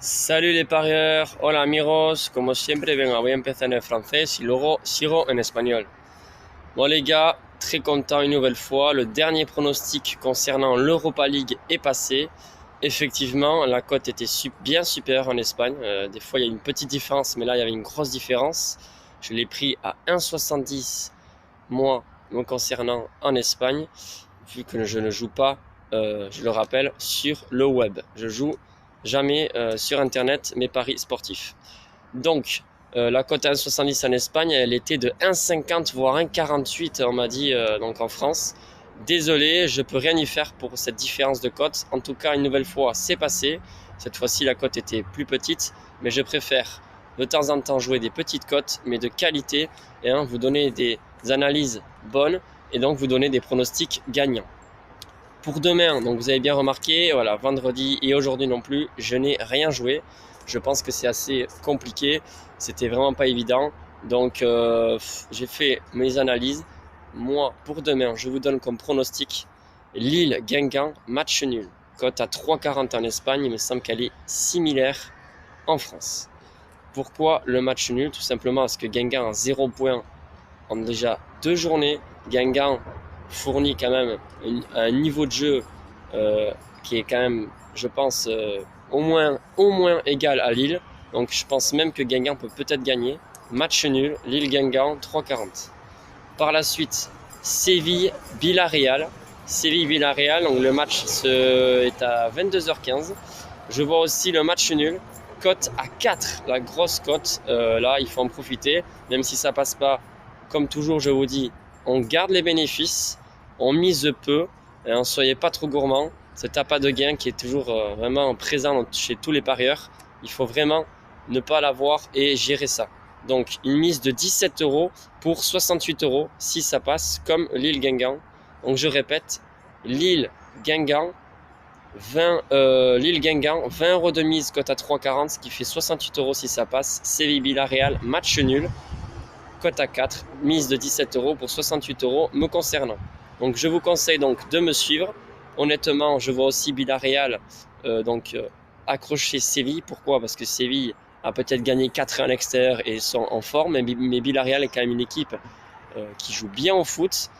Salut les parieurs, hola amigos, como siempre, venga, voy a empezar en francés y luego sigo en espagnol. Bon les gars, très content une nouvelle fois, le dernier pronostic concernant l'Europa League est passé. Effectivement, la cote était bien supérieure en Espagne, des fois il y a une petite différence, mais là il y avait une grosse différence. Je l'ai pris à 1,70 moi, me concernant en Espagne, vu que je ne joue pas, je le rappelle, sur le web. Je joue jamais sur internet mes paris sportifs. Donc la cote à 1,70 en Espagne, elle était de 1,50 voire 1,48 on m'a dit donc en France. Désolé, je peux rien y faire pour cette différence de cote. En tout cas, une nouvelle fois, c'est passé. Cette fois-ci, la cote était plus petite, mais je préfère de temps en temps jouer des petites cotes, mais de qualité, et vous donner des analyses bonnes et donc vous donner des pronostics gagnants. Pour demain, donc vous avez bien remarqué, voilà, vendredi et aujourd'hui non plus, je n'ai rien joué. Je pense que c'est assez compliqué, c'était vraiment pas évident. Donc j'ai fait mes analyses. Moi, pour demain, je vous donne comme pronostic Lille-Guingamp, match nul. Cote à 3,40 en Espagne, il me semble qu'elle est similaire en France. Pourquoi le match nul? Tout simplement parce que Guingamp a 0 points en déjà 2 journées. Guingamp fournit quand même un niveau de jeu qui est quand même, je pense, au moins égal à Lille. Donc je pense même que Guingamp peut peut-être gagner. Match nul, Lille-Guingamp, 3,40. Par la suite, Séville-Villarreal. Séville-Villarreal, donc le match est à 22h15. Je vois aussi le match nul, cote à 4, la grosse cote. Là, il faut en profiter, même si ça passe pas. Comme toujours, je vous dis, on garde les bénéfices, on mise peu, et ne soyez pas trop gourmand. Cet appât de gain qui est toujours vraiment présent chez tous les parieurs, il faut vraiment ne pas l'avoir et gérer ça. Donc une mise de 17 € pour 68 € si ça passe, comme Lille-Guingamp. Donc je répète, Lille-Guingamp, Lille-Guingamp, 20 € de mise, cote à 3,40, ce qui fait 68 € si ça passe. Séville-Villarreal, match nul, cote à 4, mise de 17 € pour 68 € me concernant. Donc je vous conseille donc de me suivre. Honnêtement, je vois aussi Villarreal accrocher Séville. Pourquoi? Parce que Séville a peut-être gagné 4 à l'extérieur et sont en forme, mais Villarreal est quand même une équipe qui joue bien au foot.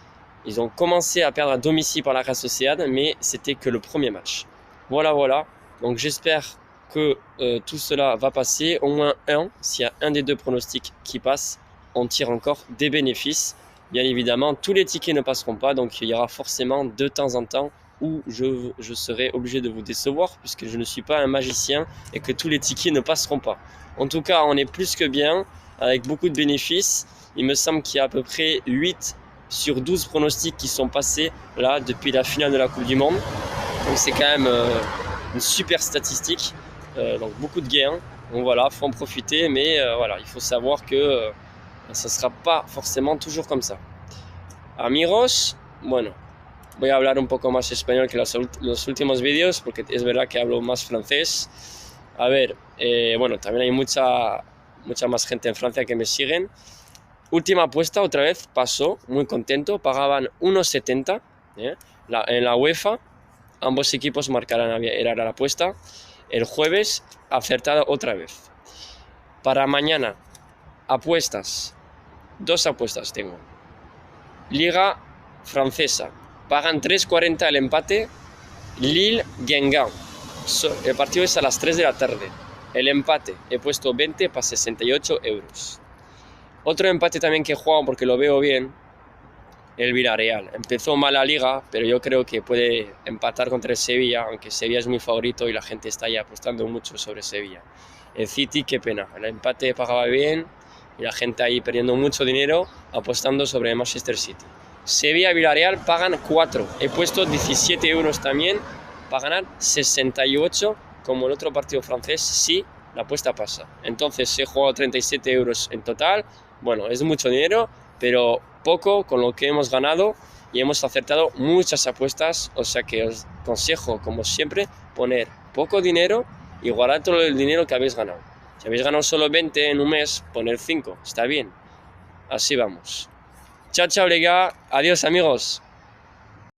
Ils ont commencé à perdre à domicile par la Real Sociedad, mais c'était que le premier match. Voilà. Donc j'espère que tout cela va passer. Au moins un, s'il y a un des deux pronostics qui passe, on tire encore des bénéfices. Bien évidemment, tous les tickets ne passeront pas, donc il y aura forcément de temps en temps où je serai obligé de vous décevoir, puisque je ne suis pas un magicien et que tous les tickets ne passeront pas. En tout cas, on est plus que bien, avec beaucoup de bénéfices. Il me semble qu'il y a à peu près 8 sur 12 pronostics qui sont passés là depuis la finale de la Coupe du Monde. Donc c'est quand même une super statistique, donc beaucoup de gains. Donc voilà, il faut en profiter, mais voilà, il faut savoir que ça ne sera pas forcément toujours comme ça. Amigos, bueno, voy a hablar un poco más español que los últimos vídeos, porque es verdad que hablo más francés. A ver, bueno, también hay mucha más gente en Francia que me siguen. Última apuesta, otra vez pasó, muy contento, pagaban 1,70 en la UEFA, ambos equipos marcarán, era la apuesta. El jueves, acertada otra vez. Para mañana, apuestas, 2 apuestas tengo. Liga francesa, pagan 3,40 el empate, Lille-Guingamp. El partido es a las 3 de la tarde. El empate, he puesto 20 para 68 €. Otro empate también que he jugado porque lo veo bien, el Villarreal. Empezó mal la liga, pero yo creo que puede empatar contra el Sevilla, aunque Sevilla es muy favorito y la gente está ya apostando mucho sobre Sevilla. El City, qué pena, el empate pagaba bien y la gente ahí perdiendo mucho dinero apostando sobre el Manchester City. Sevilla y Villarreal pagan 4, he puesto 17 € también para ganar 68, como el otro partido francés, sí, la apuesta pasa. Entonces he jugado 37 € en total. Bueno, es mucho dinero, pero poco con lo que hemos ganado y hemos acertado muchas apuestas, o sea que os aconsejo, como siempre, poner poco dinero y guardar todo el dinero que habéis ganado. Si habéis ganado solo 20 en un mes, poner 5, está bien. Así vamos. Chao, chao, les gars. Adiós, amigos.